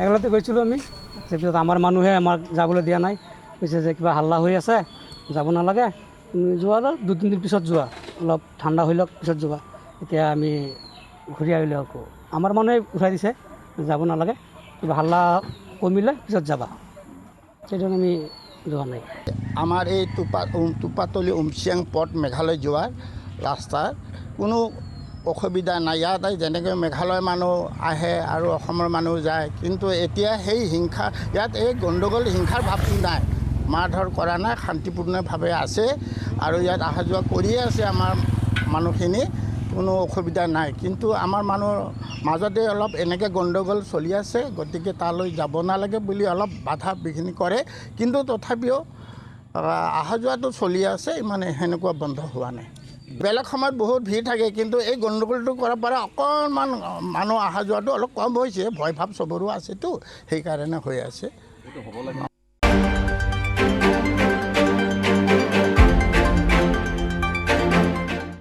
এগুলোতে গৈছিলোঁ আমি তাৰপিছত আমাৰ মানুহে আমাক যাবলৈ দিয়া নাই, কৈছে যে কিবা হাল্লা হৈ আছে যাব নালাগে, তুমি যোৱা দুই তিনিদিন পিছত যোৱা, অলপ ঠাণ্ডা হৈ লওক পিছত যোৱা। এতিয়া আমি ঘূৰি আহিলোঁ আকৌ আমাৰ মানুহে উঠাই দিছে যাব নালাগে, কিবা হাল্লা কমিলে পিছত যাবা, সেইকাৰণে আমি যোৱা নাই। আমাৰ এই টুপাতলি উমচিয়াং পথ মেঘালয় যোৱাৰ ৰাস্তাৰ কোনো অসুবিধা নাই। ইয়াত যেনেকৈ মেঘালয়ৰ মানুহ আহে আৰু অসমৰ মানুহ যায়, কিন্তু এতিয়া সেই হিংসা ইয়াত এই গণ্ডগোল হিংসাৰ ভাৱটো নাই, মাৰ ধৰ কৰা নাই, শান্তিপূৰ্ণভাৱে আছে আৰু ইয়াত অহা যোৱা কৰিয়ে আছে আমাৰ মানুহখিনি, কোনো অসুবিধা নাই। কিন্তু আমাৰ মানুহৰ মাজতে অলপ এনেকৈ গণ্ডগোল চলি আছে, গতিকে তালৈ যাব নালাগে বুলি অলপ বাধা বিঘিনি কৰে, কিন্তু তথাপিও অহা যোৱাটো চলি আছে, ইমান সেনেকুৱা বন্ধ হোৱা নাই। বেলেগ সময়ত বহুত ভিৰ থাকে, কিন্তু এই গণ্ডগোলটো কৰাৰ পৰা অকণমান মানুহ অহা যোৱাটো অলপ কম হৈছে, ভয় ভাৱ চবৰো আছেতো, সেইকাৰণে হৈ আছে।